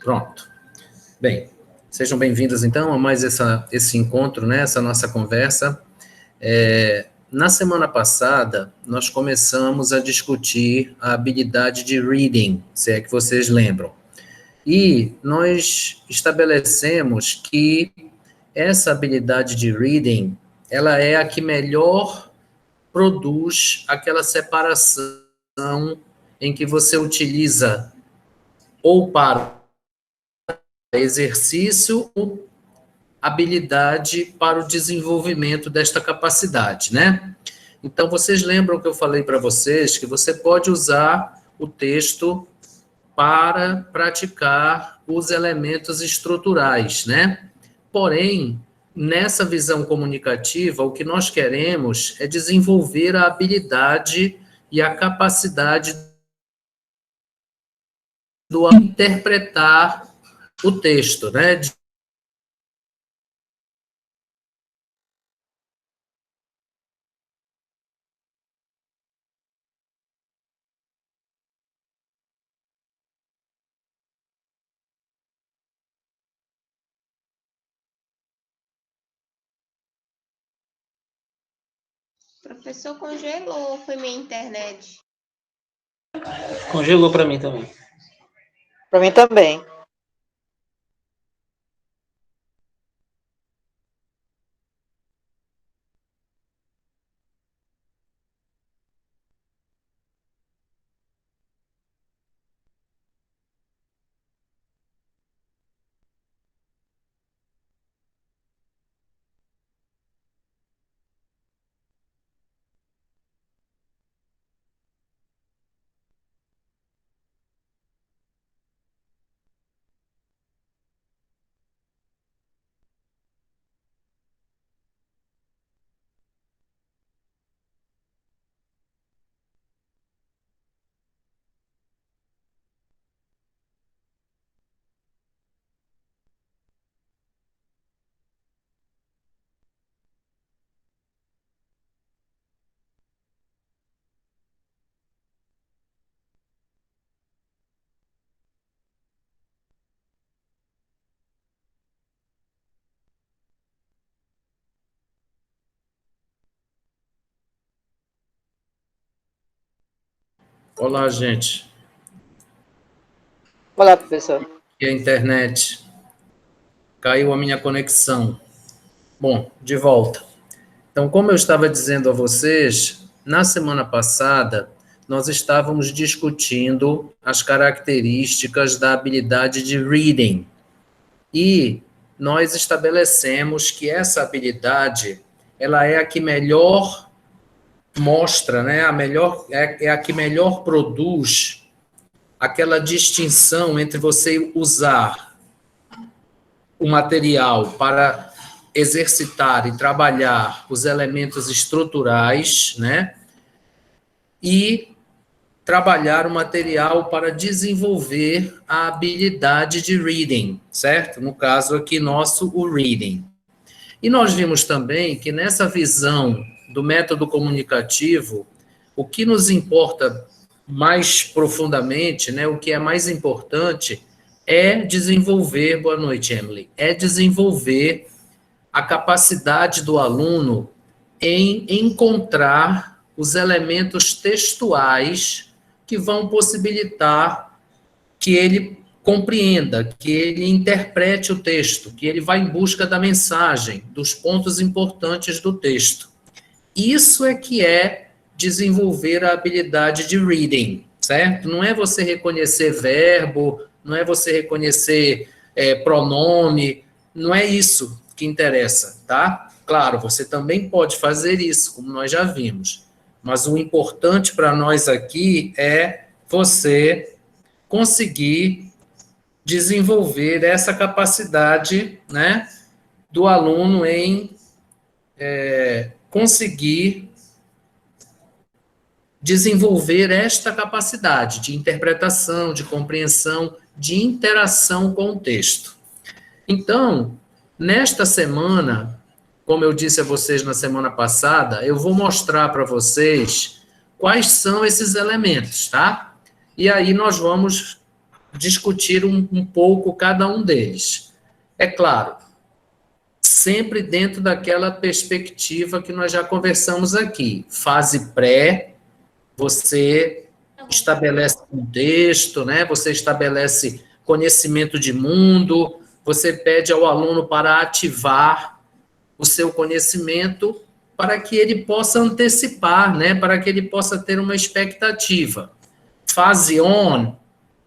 Pronto. Bem, sejam bem-vindos, então, a mais esse encontro, né, essa nossa conversa. Na semana passada, nós começamos a discutir a habilidade de reading, se é que vocês lembram. E nós estabelecemos que essa habilidade de reading, ela é a que melhor produz aquela separação em que você utiliza ou para exercício ou habilidade para o desenvolvimento desta capacidade, né? Então, vocês lembram que eu falei para vocês que você pode usar o texto para praticar os elementos estruturais, né? Porém, nessa visão comunicativa, o que nós queremos é desenvolver a habilidade e a capacidade do interpretar o texto, né? Professor, congelou ou foi minha internet? Congelou para mim também. Para mim também. Olá, gente. Olá, professor. E a internet? Caiu a minha conexão. Bom, de volta. Então, como eu estava dizendo a vocês, na semana passada, nós estávamos discutindo as características da habilidade de reading. E nós estabelecemos que essa habilidade, ela é a que melhor mostra, né, é a que melhor produz aquela distinção entre você usar o material para exercitar e trabalhar os elementos estruturais, né, e trabalhar o material para desenvolver a habilidade de reading, certo? No caso aqui nosso, o reading. E nós vimos também que nessa visão do método comunicativo, o que nos importa mais profundamente, né, o que é mais importante é desenvolver, boa noite, Emily, é desenvolver a capacidade do aluno em encontrar os elementos textuais que vão possibilitar que ele compreenda, que ele interprete o texto, que ele vá em busca da mensagem, dos pontos importantes do texto. Isso é que é desenvolver a habilidade de reading, certo? Não é você reconhecer verbo, não é você reconhecer pronome, não é isso que interessa, tá? Claro, você também pode fazer isso, como nós já vimos, mas o importante para nós aqui é você conseguir desenvolver essa capacidade, né, do aluno em conseguir desenvolver esta capacidade de interpretação, de compreensão, de interação com o texto. Então, nesta semana, como eu disse a vocês na semana passada, eu vou mostrar para vocês quais são esses elementos, tá? E aí nós vamos discutir um pouco cada um deles. É claro, sempre dentro daquela perspectiva que nós já conversamos aqui. Fase pré, você estabelece contexto, né? Você estabelece conhecimento de mundo, você pede ao aluno para ativar o seu conhecimento para que ele possa antecipar, né? Para que ele possa ter uma expectativa. Fase on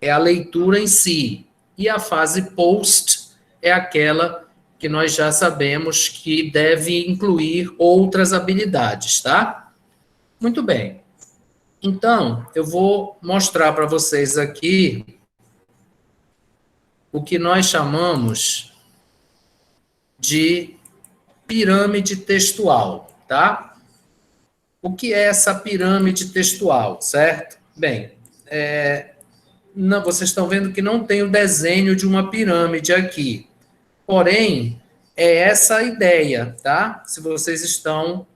é a leitura em si, e a fase post é aquela que nós já sabemos que deve incluir outras habilidades, tá? Muito bem. Então, eu vou mostrar para vocês aqui o que nós chamamos de pirâmide textual, tá? O que é essa pirâmide textual, certo? Bem, não, vocês estão vendo que não tem o desenho de uma pirâmide aqui. Porém, é essa a ideia, tá? Se vocês estão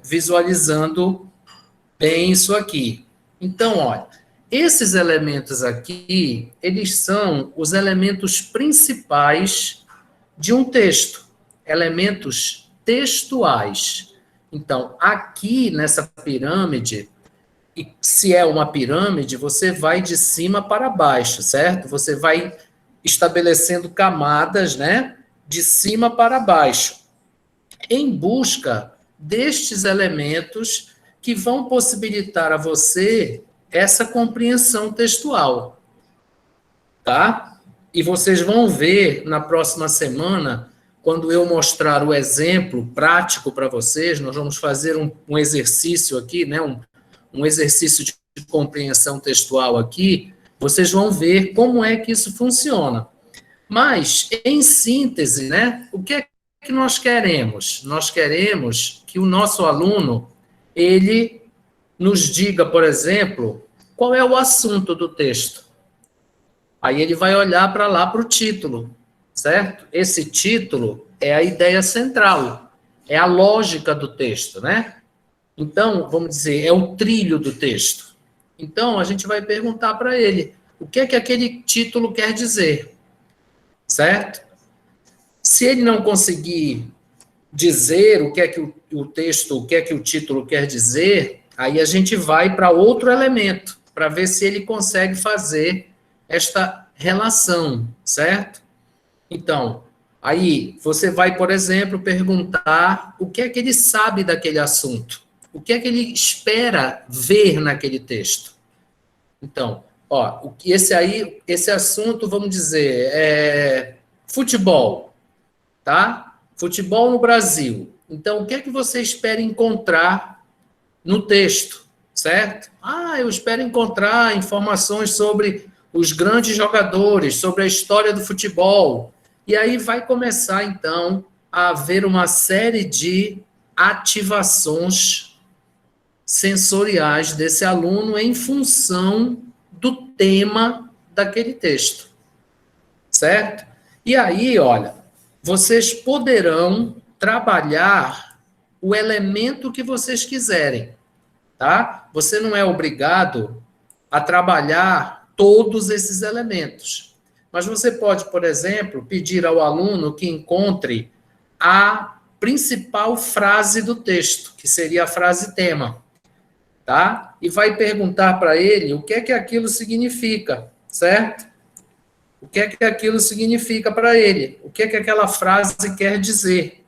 visualizando bem isso aqui. Então, olha, esses elementos aqui, eles são os elementos principais de um texto, elementos textuais. Então, aqui nessa pirâmide, e se é uma pirâmide, você vai de cima para baixo, certo? Você vai estabelecendo camadas, né, de cima para baixo, em busca destes elementos que vão possibilitar a você essa compreensão textual, tá? E vocês vão ver na próxima semana, quando eu mostrar o exemplo prático para vocês, nós vamos fazer um exercício aqui, né, um exercício de compreensão textual aqui, vocês vão ver como é que isso funciona. Mas, em síntese, né, o que é que nós queremos? Nós queremos que o nosso aluno, ele nos diga, por exemplo, qual é o assunto do texto. Aí ele vai olhar para lá, para o título, certo? Esse título é a ideia central, é a lógica do texto, né? Então, vamos dizer, é o trilho do texto. Então, a gente vai perguntar para ele o que é que aquele título quer dizer, certo? Se ele não conseguir dizer o que é que o texto, o que é que o título quer dizer, aí a gente vai para outro elemento, para ver se ele consegue fazer esta relação, certo? Então, aí você vai, por exemplo, perguntar o que é que ele sabe daquele assunto, o que é que ele espera ver naquele texto. Então, ó, esse assunto, vamos dizer, é futebol, tá? Futebol no Brasil. Então, o que é que você espera encontrar no texto, certo? Eu espero encontrar informações sobre os grandes jogadores, sobre a história do futebol. E aí vai começar, então, a haver uma série de ativações sensoriais desse aluno em função do tema daquele texto, certo? E aí, olha, vocês poderão trabalhar o elemento que vocês quiserem, tá? Você não é obrigado a trabalhar todos esses elementos, mas você pode, por exemplo, pedir ao aluno que encontre a principal frase do texto, que seria a frase tema, tá? E vai perguntar para ele o que é que aquilo significa, certo? O que é que aquilo significa para ele? O que é que aquela frase quer dizer?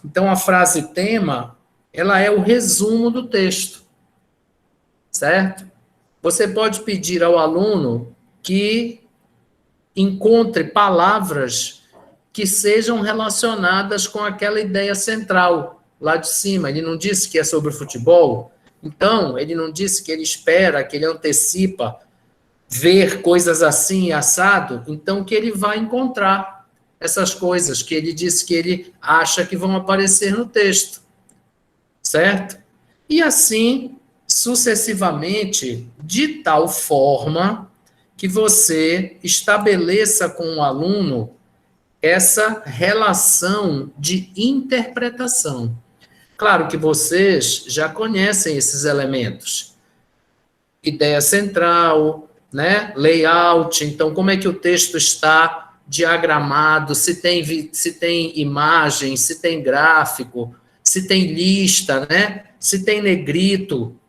Então, a frase tema, ela é o resumo do texto, certo? Você pode pedir ao aluno que encontre palavras que sejam relacionadas com aquela ideia central, lá de cima. Ele não disse que é sobre futebol, então, ele não disse que ele espera, que ele antecipa ver coisas assim, assado, então que ele vai encontrar essas coisas que ele disse que ele acha que vão aparecer no texto, certo? E assim, sucessivamente, de tal forma que você estabeleça com o aluno essa relação de interpretação. Claro que vocês já conhecem esses elementos. Ideia central, né? Layout, então como é que o texto está diagramado, se tem imagem, se tem gráfico, se tem lista, né? Se tem negrito,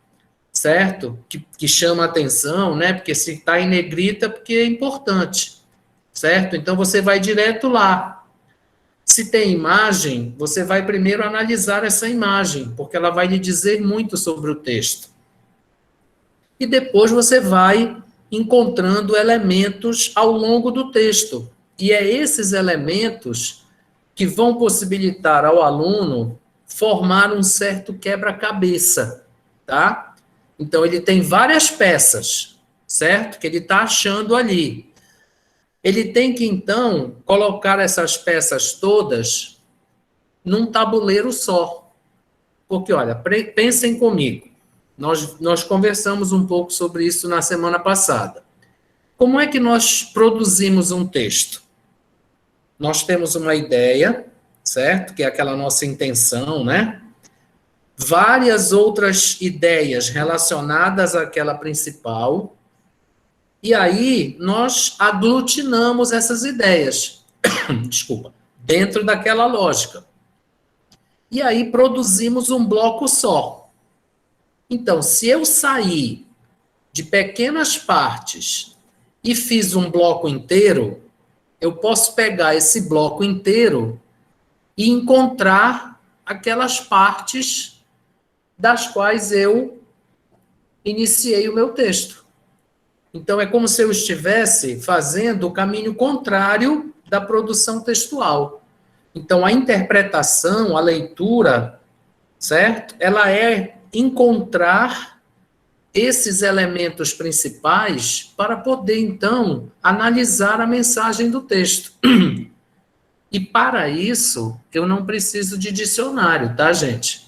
certo? Que chama atenção, né? Porque se está em negrito é porque é importante, certo? Então você vai direto lá. Se tem imagem, você vai primeiro analisar essa imagem, porque ela vai lhe dizer muito sobre o texto. E depois você vai encontrando elementos ao longo do texto. E é esses elementos que vão possibilitar ao aluno formar um certo quebra-cabeça, tá? Então, ele tem várias peças, certo? Que ele está achando ali. Ele tem que, então, colocar essas peças todas num tabuleiro só. Porque, olha, pensem comigo. Nós conversamos um pouco sobre isso na semana passada. Como é que nós produzimos um texto? Nós temos uma ideia, certo? Que é aquela nossa intenção, né? Várias outras ideias relacionadas àquela principal, e aí nós aglutinamos essas ideias, desculpa, dentro daquela lógica. E aí produzimos um bloco só. Então, se eu sair de pequenas partes e fiz um bloco inteiro, eu posso pegar esse bloco inteiro e encontrar aquelas partes das quais eu iniciei o meu texto. Então, é como se eu estivesse fazendo o caminho contrário da produção textual. Então, a interpretação, a leitura, certo? Ela é encontrar esses elementos principais para poder, então, analisar a mensagem do texto. E, para isso, eu não preciso de dicionário, tá, gente?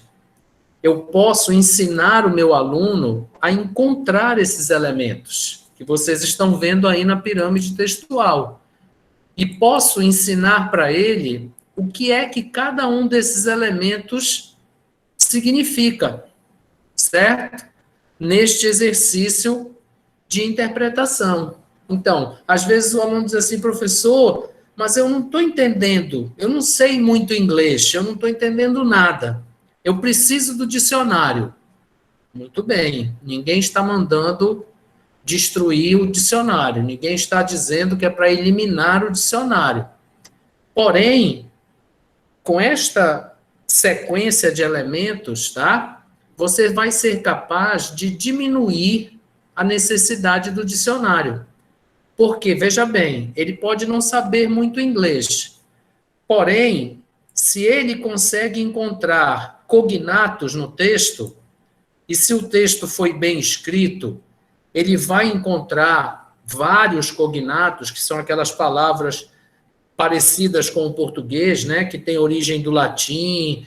Eu posso ensinar o meu aluno a encontrar esses elementos que vocês estão vendo aí na pirâmide textual. E posso ensinar para ele o que é que cada um desses elementos significa, certo? Neste exercício de interpretação. Então, às vezes o aluno diz assim, professor, mas eu não estou entendendo, eu não sei muito inglês, eu não estou entendendo nada. Eu preciso do dicionário. Muito bem, ninguém está mandando destruir o dicionário, ninguém está dizendo que é para eliminar o dicionário. Porém, com esta sequência de elementos, tá? Você vai ser capaz de diminuir a necessidade do dicionário. Porque, veja bem, ele pode não saber muito inglês, porém, se ele consegue encontrar cognatos no texto, e se o texto foi bem escrito, ele vai encontrar vários cognatos, que são aquelas palavras parecidas com o português, né, que tem origem do latim,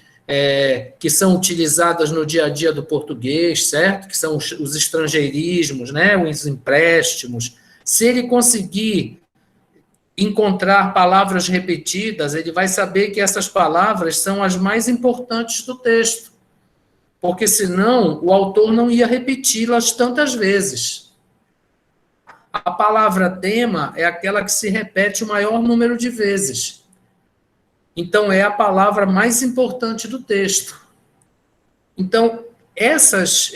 que são utilizadas no dia a dia do português, certo? Que são os estrangeirismos, né, os empréstimos. Se ele conseguir encontrar palavras repetidas, ele vai saber que essas palavras são as mais importantes do texto, porque senão o autor não ia repeti-las tantas vezes. A palavra tema é aquela que se repete o maior número de vezes. Então, é a palavra mais importante do texto. Então, essas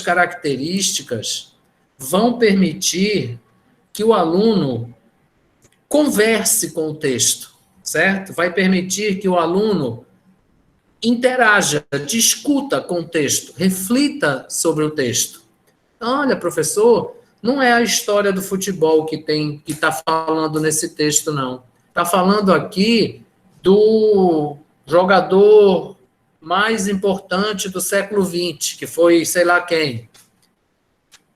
características vão permitir que o aluno converse com o texto, certo? Vai permitir que o aluno interaja, discuta com o texto, reflita sobre o texto. Olha, professor, não é a história do futebol que está falando nesse texto, não. Está falando aqui do jogador mais importante do século XX, que foi sei lá quem.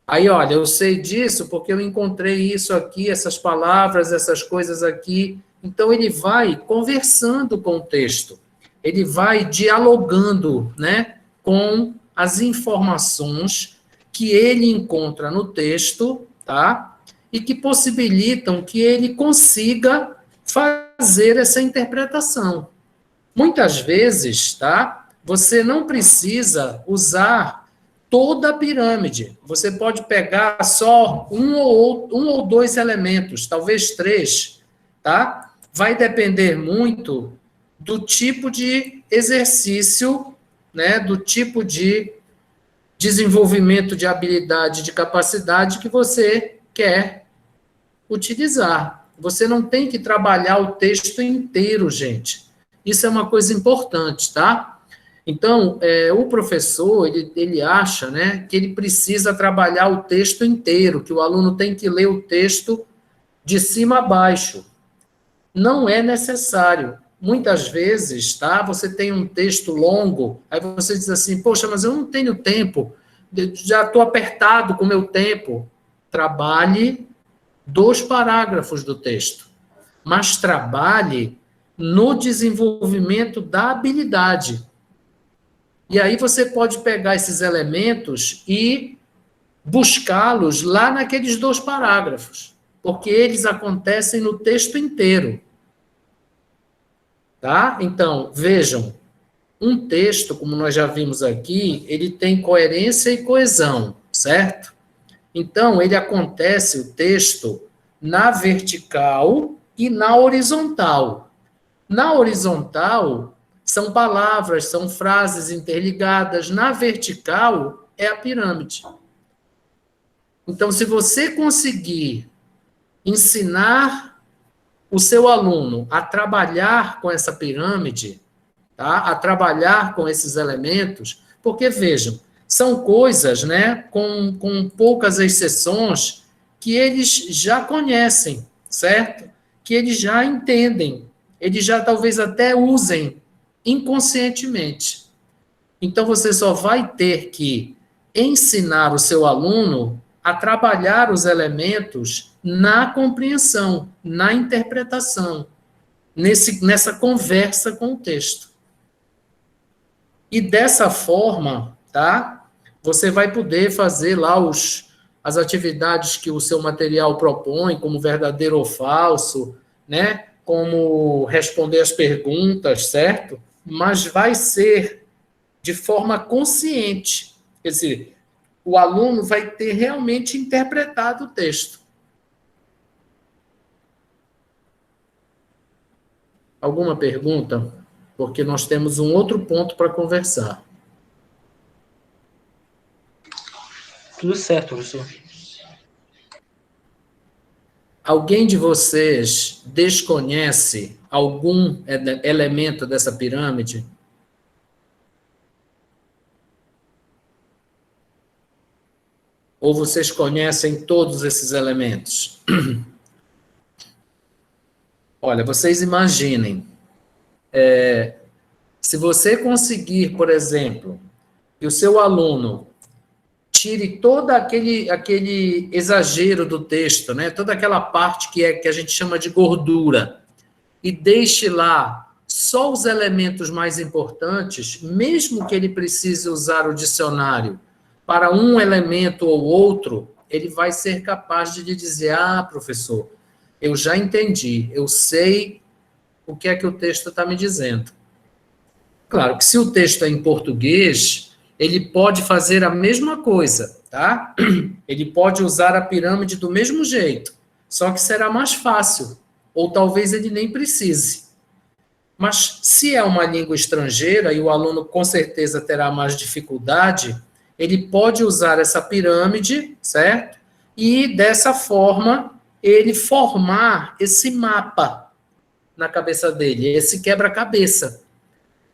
Aí, olha, eu sei disso porque eu encontrei isso aqui, essas palavras, essas coisas aqui. Então, ele vai conversando com o texto. Ele vai dialogando, né, com as informações que ele encontra no texto, tá? E que possibilitam que ele consiga fazer essa interpretação. Muitas vezes, tá? Você não precisa usar toda a pirâmide. Você pode pegar só um ou dois elementos, talvez 3, tá? Vai depender muito do tipo de exercício, né? Do tipo de desenvolvimento de habilidade, de capacidade que você quer utilizar. Você não tem que trabalhar o texto inteiro, gente. Isso é uma coisa importante, tá? Então, o professor, ele acha, né, que ele precisa trabalhar o texto inteiro, que o aluno tem que ler o texto de cima a baixo. Não é necessário. Muitas vezes, tá, você tem um texto longo, aí você diz assim, poxa, mas eu não tenho tempo, já estou apertado com o meu tempo. Trabalhe 2 parágrafos do texto, mas trabalhe no desenvolvimento da habilidade. E aí você pode pegar esses elementos e buscá-los lá naqueles 2 parágrafos, porque eles acontecem no texto inteiro. Tá? Então, vejam, um texto, como nós já vimos aqui, ele tem coerência e coesão, certo? Então, ele acontece, o texto, na vertical e na horizontal. Na horizontal, são palavras, são frases interligadas. Na vertical, é a pirâmide. Então, se você conseguir ensinar o seu aluno a trabalhar com essa pirâmide, tá? A trabalhar com esses elementos, porque, vejam, são coisas, né, com poucas exceções, que eles já conhecem, certo? Que eles já entendem, eles já talvez até usem inconscientemente. Então, você só vai ter que ensinar o seu aluno a trabalhar os elementos na compreensão, na interpretação, nessa conversa com o texto. E dessa forma, tá? Você vai poder fazer lá as atividades que o seu material propõe, como verdadeiro ou falso, né? Como responder as perguntas, certo? Mas vai ser de forma consciente. Quer dizer, o aluno vai ter realmente interpretado o texto. Alguma pergunta? Porque nós temos um outro ponto para conversar. Tudo certo, professor. Alguém de vocês desconhece algum elemento dessa pirâmide? Ou vocês conhecem todos esses elementos? Olha, vocês imaginem, se você conseguir, por exemplo, que o seu aluno tire todo aquele exagero do texto, né? Toda aquela parte que a gente chama de gordura, e deixe lá só os elementos mais importantes, mesmo que ele precise usar o dicionário para um elemento ou outro, ele vai ser capaz de lhe dizer, professor, eu já entendi, eu sei o que é que o texto está me dizendo. Claro que se o texto é em português, ele pode fazer a mesma coisa, tá? Ele pode usar a pirâmide do mesmo jeito, só que será mais fácil, ou talvez ele nem precise. Mas se é uma língua estrangeira, e o aluno com certeza terá mais dificuldade, ele pode usar essa pirâmide, certo? E dessa forma, ele formar esse mapa na cabeça dele, esse quebra-cabeça,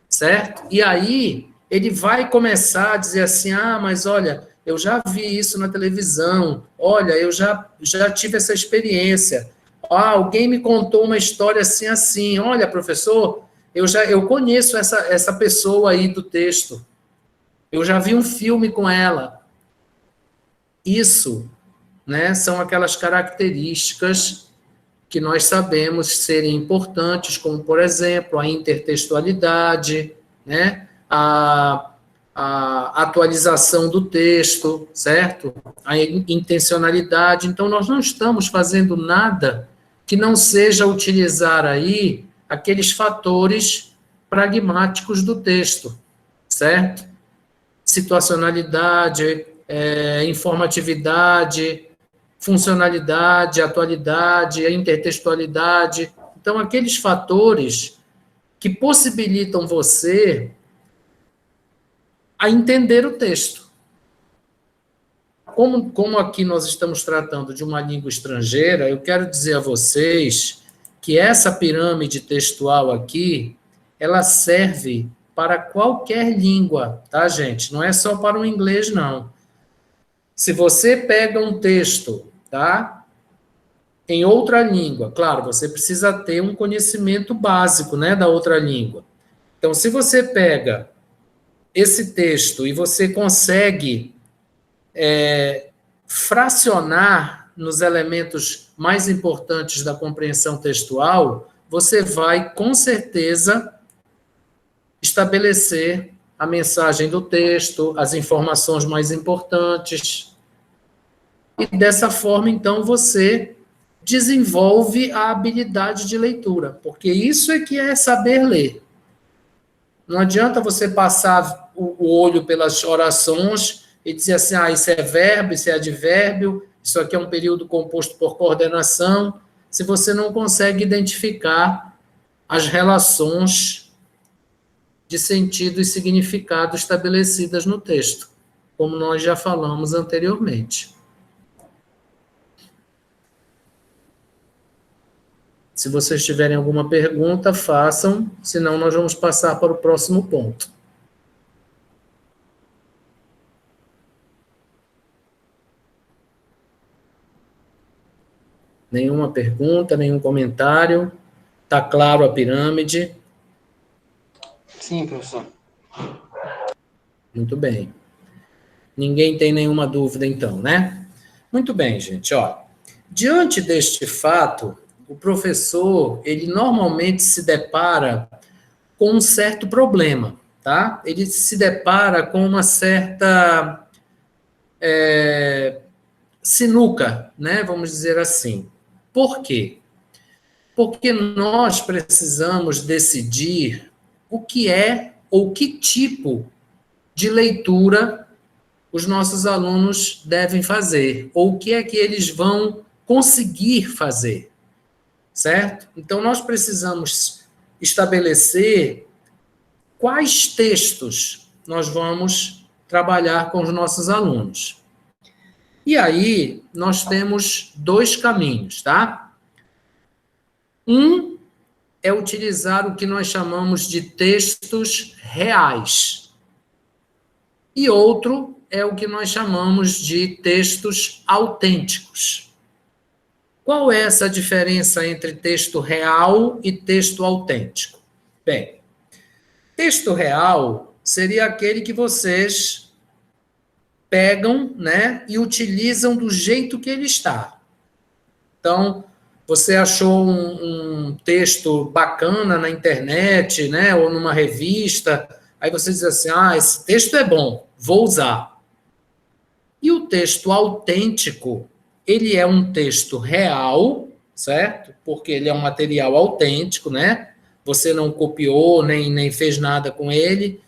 certo? E aí, ele vai começar a dizer assim, mas olha, eu já vi isso na televisão, olha, eu já tive essa experiência, alguém me contou uma história assim, assim, olha, professor, eu conheço essa pessoa aí do texto, eu já vi um filme com ela. Isso, né, são aquelas características que nós sabemos serem importantes, como, por exemplo, a intertextualidade, né, a atualização do texto, certo? A intencionalidade. Então, nós não estamos fazendo nada que não seja utilizar aí aqueles fatores pragmáticos do texto, certo? situacionalidade, informatividade, funcionalidade, atualidade, a intertextualidade. Então, aqueles fatores que possibilitam você a entender o texto. Como aqui nós estamos tratando de uma língua estrangeira, eu quero dizer a vocês que essa pirâmide textual aqui, ela serve para qualquer língua, tá, gente? Não é só para o inglês, não. Se você pega um texto, tá, em outra língua, claro, você precisa ter um conhecimento básico, né, da outra língua. Então, se você pega esse texto e você consegue fracionar nos elementos mais importantes da compreensão textual, você vai, com certeza, estabelecer a mensagem do texto, as informações mais importantes. E dessa forma, então, você desenvolve a habilidade de leitura, porque isso é que é saber ler. Não adianta você passar o olho pelas orações e dizer assim, isso é verbo, isso é advérbio, isso aqui é um período composto por coordenação, se você não consegue identificar as relações de sentido e significado estabelecidas no texto, como nós já falamos anteriormente. Se vocês tiverem alguma pergunta, façam, senão nós vamos passar para o próximo ponto. Nenhuma pergunta, nenhum comentário? Está claro a pirâmide? Sim, professor. Muito bem. Ninguém tem nenhuma dúvida, então, né? Muito bem, gente. Ó, diante deste fato, o professor, ele normalmente se depara com um certo problema, tá? Ele se depara com uma certa sinuca, né? Vamos dizer assim. Por quê? Porque nós precisamos decidir o que é ou que tipo de leitura os nossos alunos devem fazer, ou o que é que eles vão conseguir fazer, certo? Então, nós precisamos estabelecer quais textos nós vamos trabalhar com os nossos alunos. E aí, nós temos dois caminhos, tá? Um é utilizar o que nós chamamos de textos reais. E outro é o que nós chamamos de textos autênticos. Qual é essa diferença entre texto real e texto autêntico? Bem, texto real seria aquele que vocês pegam, né, e utilizam do jeito que ele está. Então, você achou um texto bacana na internet, né, ou numa revista, aí você diz assim, esse texto é bom, vou usar. E o texto autêntico, ele é um texto real, certo? Porque ele é um material autêntico, né? Você não copiou, nem fez nada com ele.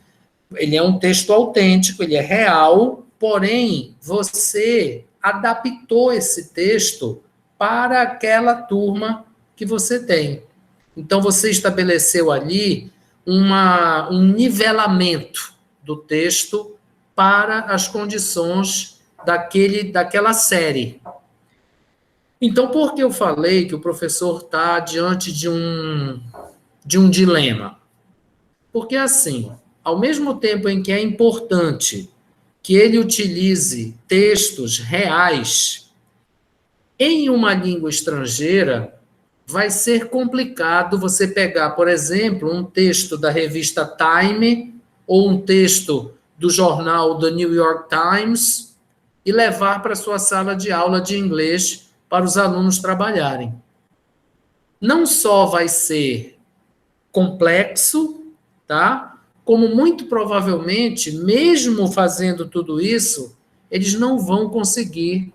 Ele é um texto autêntico, ele é real, porém, você adaptou esse texto para aquela turma que você tem. Então, você estabeleceu ali um nivelamento do texto para as condições daquela série. Então, por que eu falei que o professor está diante de um dilema? Porque, assim, ao mesmo tempo em que é importante que ele utilize textos reais, em uma língua estrangeira, vai ser complicado você pegar, por exemplo, um texto da revista Time ou um texto do jornal The New York Times e levar para a sua sala de aula de inglês para os alunos trabalharem. Não só vai ser complexo, tá? Como muito provavelmente, mesmo fazendo tudo isso, eles não vão conseguir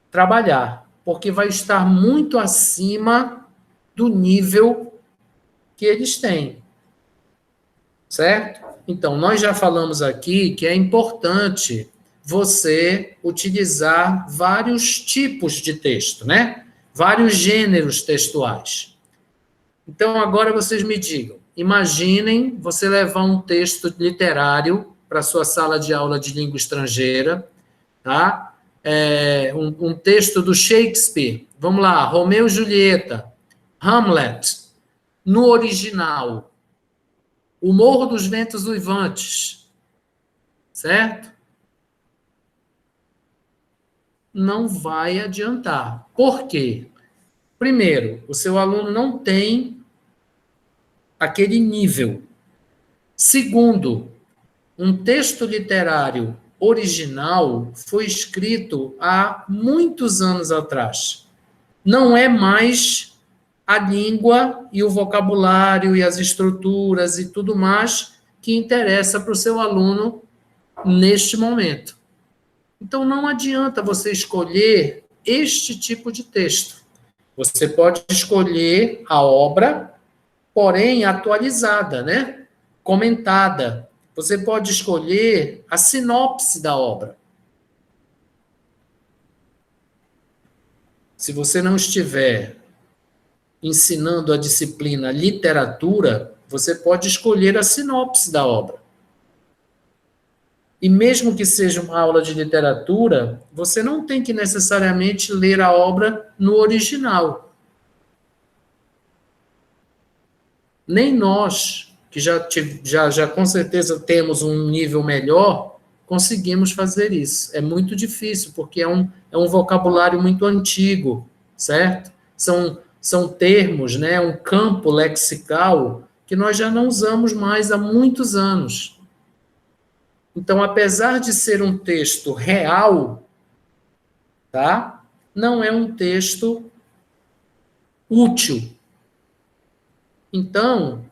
trabalhar, porque vai estar muito acima do nível que eles têm. Certo? Então, nós já falamos aqui que é importante você utilizar vários tipos de texto, né? Vários gêneros textuais. Então, agora vocês me digam, imaginem você levar um texto literário para a sua sala de aula de língua estrangeira, tá? Um texto do Shakespeare. Vamos lá, Romeu e Julieta, Hamlet, no original, O Morro dos Ventos Uivantes, certo? Não vai adiantar. Por quê? Primeiro, o seu aluno não tem aquele nível. Segundo, um texto literário original foi escrito há muitos anos atrás. Não é mais a língua e o vocabulário e as estruturas e tudo mais que interessa para o seu aluno neste momento. Então, não adianta você escolher este tipo de texto. Você pode escolher a obra, porém atualizada, né? Comentada. Você pode escolher a sinopse da obra. Se você não estiver ensinando a disciplina literatura, você pode escolher a sinopse da obra. E mesmo que seja uma aula de literatura, você não tem que necessariamente ler a obra no original. Nem nós, que já com certeza temos um nível melhor, conseguimos fazer isso. É muito difícil, porque é um vocabulário muito antigo, certo? São termos, né, um campo lexical que nós já não usamos mais há muitos anos. Então, apesar de ser um texto real, tá? Não é um texto útil. Então,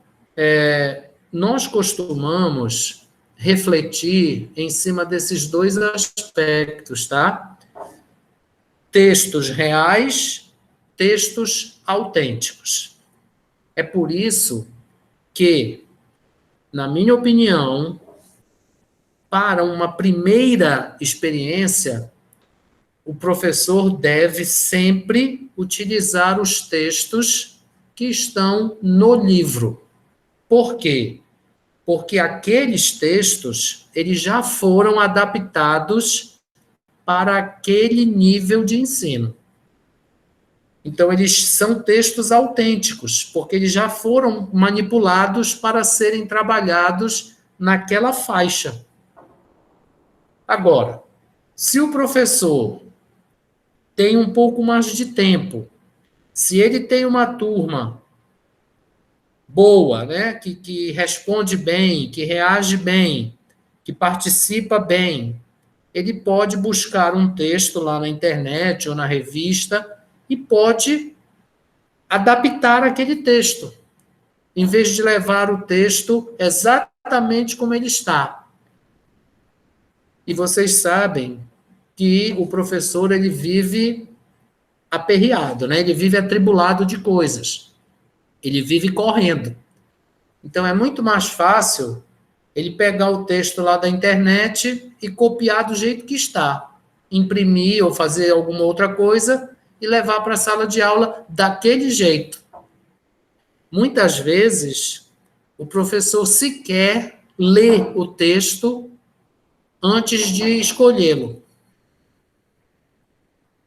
nós costumamos refletir em cima desses dois aspectos, tá? Textos reais, textos autênticos. É por isso que, na minha opinião, para uma primeira experiência, o professor deve sempre utilizar os textos que estão no livro. Por quê? Porque aqueles textos, eles já foram adaptados para aquele nível de ensino. Então, eles são textos autênticos, porque eles já foram manipulados para serem trabalhados naquela faixa. Agora, se o professor tem um pouco mais de tempo, se ele tem uma turma boa, né, que responde bem, que reage bem, que participa bem, ele pode buscar um texto lá na internet ou na revista e pode adaptar aquele texto, em vez de levar o texto exatamente como ele está. E vocês sabem que o professor, ele vive aperreado, né? Ele vive atribulado de coisas. Ele vive correndo. Então, é muito mais fácil ele pegar o texto lá da internet e copiar do jeito que está. Imprimir ou fazer alguma outra coisa e levar para a sala de aula daquele jeito. Muitas vezes, o professor sequer lê o texto antes de escolhê-lo.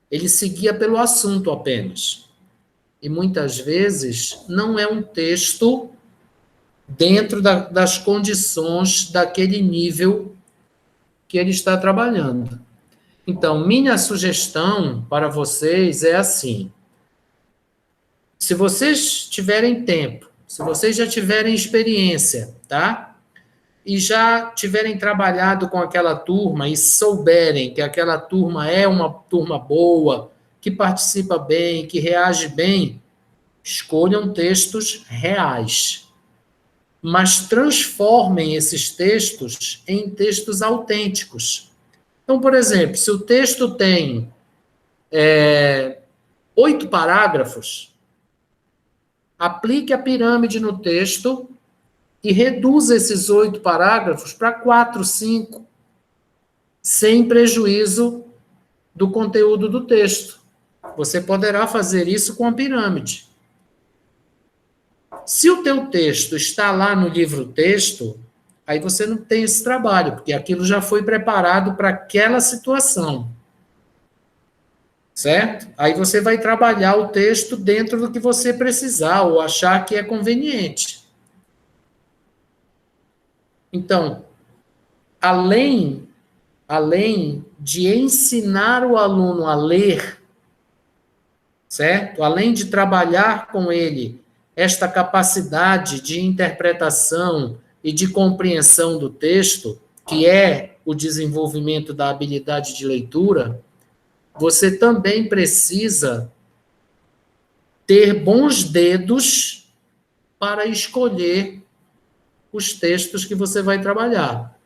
Ele seguia pelo assunto apenas. E muitas vezes não é um texto dentro das condições daquele nível que ele está trabalhando. Então, minha sugestão para vocês é assim: se vocês tiverem tempo, se vocês já tiverem experiência, tá? E já tiverem trabalhado com aquela turma e souberem que aquela turma é uma turma boa, que participa bem, que reage bem, escolham textos reais. Mas transformem esses textos em textos autênticos. Então, por exemplo, se o texto tem 8 parágrafos, aplique a pirâmide no texto e reduza esses 8 parágrafos para 4, 5, sem prejuízo do conteúdo do texto. Você poderá fazer isso com a pirâmide. Se o teu texto está lá no livro-texto, aí você não tem esse trabalho, porque aquilo já foi preparado para aquela situação. Certo? Aí você vai trabalhar o texto dentro do que você precisar ou achar que é conveniente. Então, além de ensinar o aluno a ler, certo? Além de trabalhar com ele esta capacidade de interpretação e de compreensão do texto, que é o desenvolvimento da habilidade de leitura, você também precisa ter bons dedos para escolher os textos que você vai trabalhar.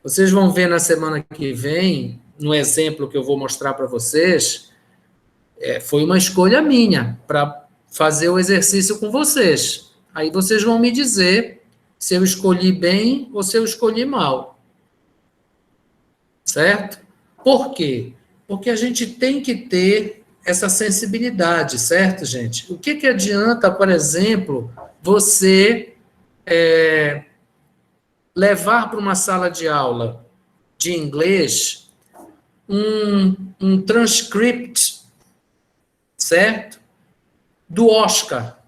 Vocês vão ver na semana que vem, no exemplo que eu vou mostrar para vocês, foi uma escolha minha para fazer o exercício com vocês. Aí vocês vão me dizer se eu escolhi bem ou se eu escolhi mal. Certo? Por quê? Porque a gente tem que ter essa sensibilidade, certo, gente? O que adianta, por exemplo, você levar para uma sala de aula de inglês um transcript, certo? Do Oscar.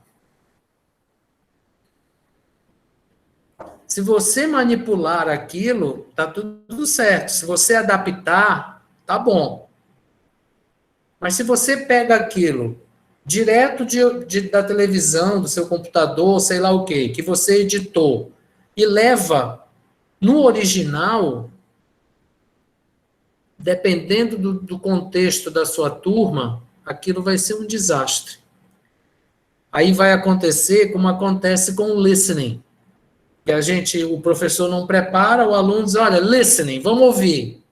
Se você manipular aquilo, tá tudo certo. Se você adaptar, tá bom. Mas se você pega aquilo direto da televisão, do seu computador, sei lá o quê, que você editou, e leva no original, dependendo do contexto da sua turma, aquilo vai ser um desastre. Aí vai acontecer como acontece com o listening. Que o professor não prepara, o aluno diz, olha, listening, vamos ouvir.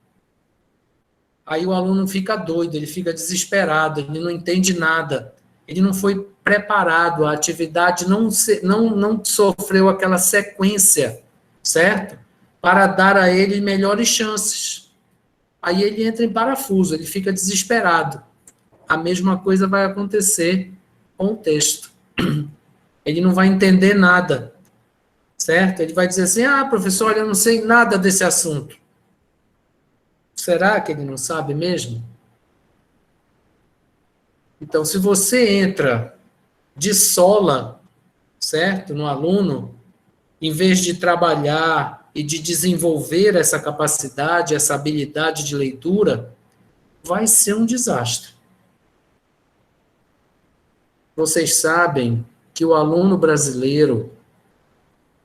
Aí o aluno fica doido, ele fica desesperado, ele não entende nada. Ele não foi preparado, a atividade não sofreu aquela sequência, certo? Para dar a ele melhores chances. Aí ele entra em parafuso, ele fica desesperado. A mesma coisa vai acontecer com o texto. Ele não vai entender nada, certo? Ele vai dizer assim, professor, olha, eu não sei nada desse assunto. Será que ele não sabe mesmo? Então, se você entra de sola, certo, no aluno, em vez de trabalhar e de desenvolver essa capacidade, essa habilidade de leitura, vai ser um desastre. Vocês sabem que o aluno brasileiro,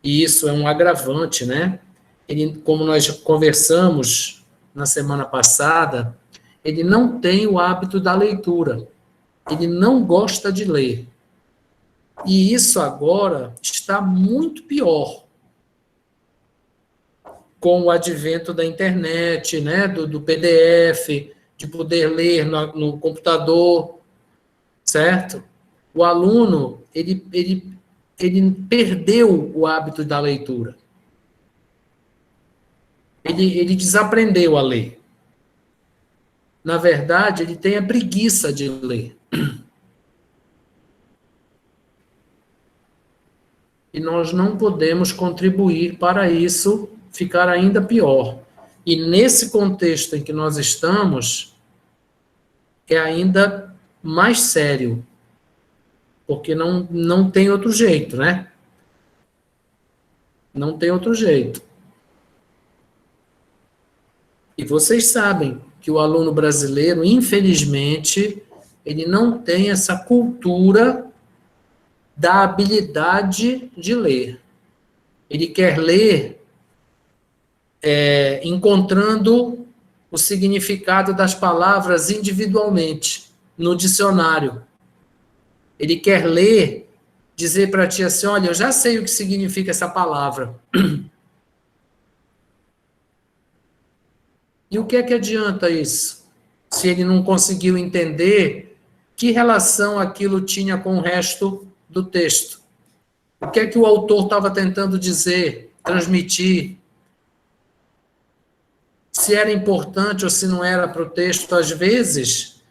e isso é um agravante, né? Ele, como nós conversamos na semana passada, ele não tem o hábito da leitura. Ele não gosta de ler. E isso agora está muito pior com o advento da internet, né, do PDF, de poder ler no computador, certo? O aluno, ele perdeu o hábito da leitura. Ele desaprendeu a ler. Na verdade, ele tem a preguiça de ler. E nós não podemos contribuir para isso ficar ainda pior. E nesse contexto em que nós estamos, é ainda mais sério. Porque não tem outro jeito, né? Não tem outro jeito. E vocês sabem que o aluno brasileiro, infelizmente, ele não tem essa cultura da habilidade de ler. Ele quer ler encontrando o significado das palavras individualmente, no dicionário. Ele quer ler, dizer para ti assim, olha, eu já sei o que significa essa palavra. E o que é que adianta isso? Se ele não conseguiu entender que relação aquilo tinha com o resto do texto. O que é que o autor estava tentando dizer, transmitir? Se era importante ou se não era para o texto, às vezes,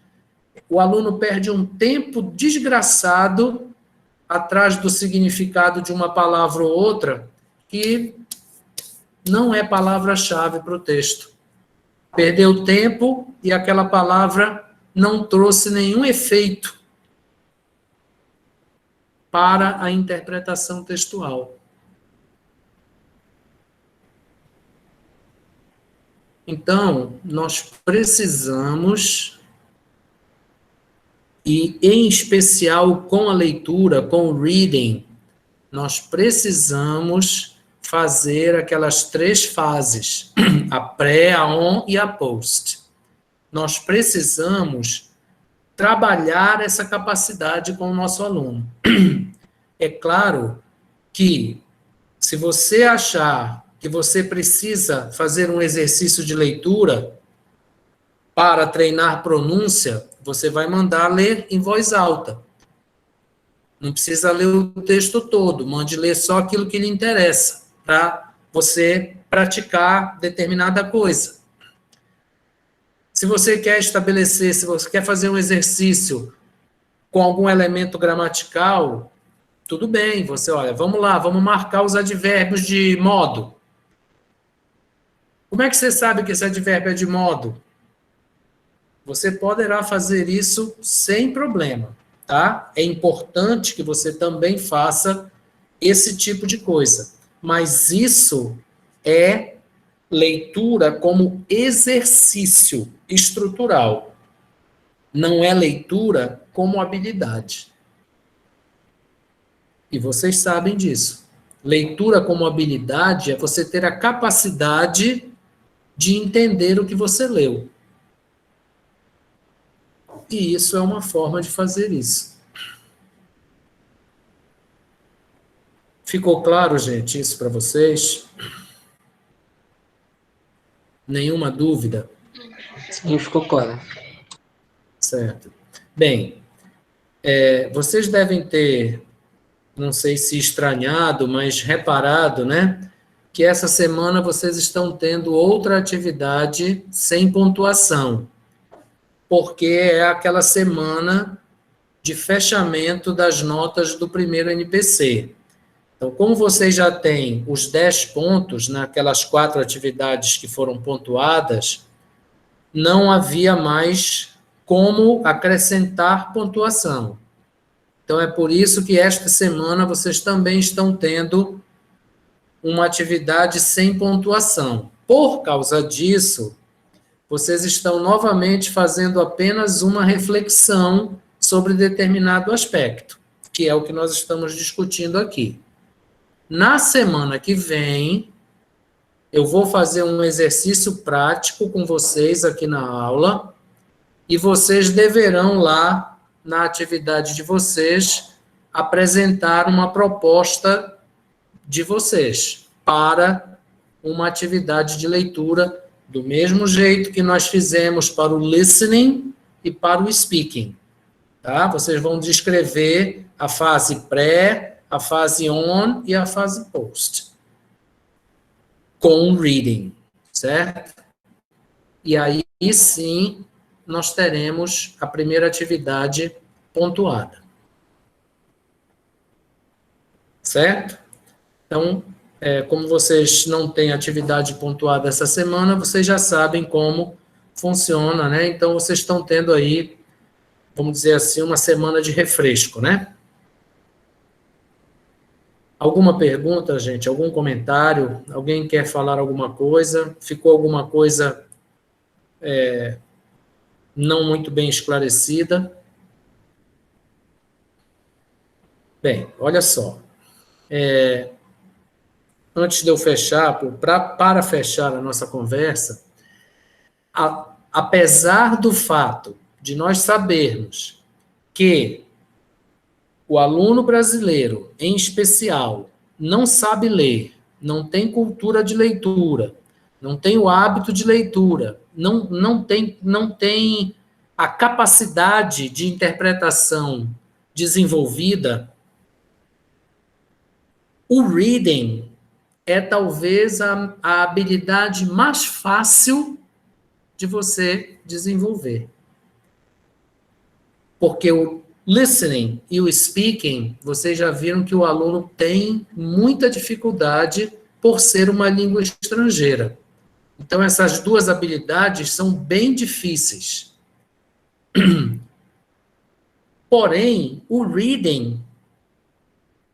o aluno perde um tempo desgraçado atrás do significado de uma palavra ou outra que não é palavra-chave para o texto. Perdeu tempo e aquela palavra não trouxe nenhum efeito para a interpretação textual. Então, nós precisamos, e em especial com a leitura, com o reading, nós precisamos fazer aquelas 3 fases, a pré, a on e a post. Nós precisamos trabalhar essa capacidade com o nosso aluno. É claro que, se você achar que você precisa fazer um exercício de leitura para treinar pronúncia, você vai mandar ler em voz alta. Não precisa ler o texto todo, mande ler só aquilo que lhe interessa, para você praticar determinada coisa. Se você quer estabelecer, se você quer fazer um exercício com algum elemento gramatical, tudo bem, você, olha, vamos lá, vamos marcar os advérbios de modo. Como é que você sabe que esse advérbio é de modo? Você poderá fazer isso sem problema, tá? É importante que você também faça esse tipo de coisa. Mas isso é leitura como exercício estrutural. Não é leitura como habilidade. E vocês sabem disso. Leitura como habilidade é você ter a capacidade de entender o que você leu. E isso é uma forma de fazer isso. Ficou claro, gente, isso para vocês? Nenhuma dúvida? Sim, ficou claro. Certo. Bem, vocês devem ter, não sei se estranhado, mas reparado, né? Que essa semana vocês estão tendo outra atividade sem pontuação, porque é aquela semana de fechamento das notas do primeiro NPC. Então, como vocês já têm os 10 pontos naquelas 4 atividades que foram pontuadas, não havia mais como acrescentar pontuação. Então, é por isso que esta semana vocês também estão tendo uma atividade sem pontuação. Por causa disso, vocês estão novamente fazendo apenas uma reflexão sobre determinado aspecto, que é o que nós estamos discutindo aqui. Na semana que vem, eu vou fazer um exercício prático com vocês aqui na aula, e vocês deverão lá, na atividade de vocês, apresentar uma proposta de vocês para uma atividade de leitura do mesmo jeito que nós fizemos para o listening e para o speaking. Tá? Vocês vão descrever a fase pré, a fase on e a fase post. Com o reading, certo? E aí sim nós teremos a primeira atividade pontuada. Certo? Então, como vocês não têm atividade pontuada essa semana, vocês já sabem como funciona, né? Então, vocês estão tendo aí, vamos dizer assim, uma semana de refresco, né? Alguma pergunta, gente? Algum comentário? Alguém quer falar alguma coisa? Ficou alguma coisa não muito bem esclarecida? Bem, olha só. Antes de eu fechar, para fechar a nossa conversa, apesar do fato de nós sabermos que o aluno brasileiro, em especial, não sabe ler, não tem cultura de leitura, não tem o hábito de leitura, não tem a capacidade de interpretação desenvolvida, O reading é talvez a habilidade mais fácil de você desenvolver. Porque o listening e o speaking, vocês já viram que o aluno tem muita dificuldade por ser uma língua estrangeira. Então, essas duas habilidades são bem difíceis. Porém, o reading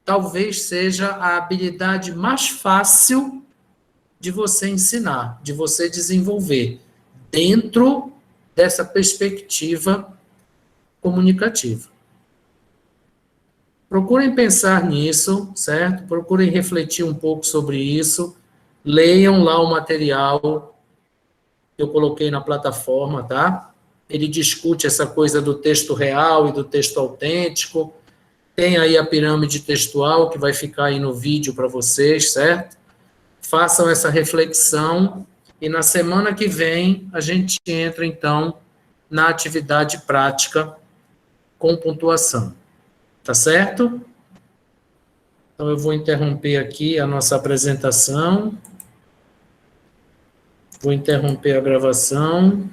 talvez seja a habilidade mais fácil de você ensinar, de você desenvolver, dentro dessa perspectiva comunicativa. Procurem pensar nisso, certo? Procurem refletir um pouco sobre isso. Leiam lá o material que eu coloquei na plataforma, tá? Ele discute essa coisa do texto real e do texto autêntico. Tem aí a pirâmide textual, que vai ficar aí no vídeo para vocês, certo? Façam essa reflexão e na semana que vem a gente entra, então, na atividade prática com pontuação. Tá certo? Então, eu vou interromper aqui a nossa apresentação. Vou interromper a gravação.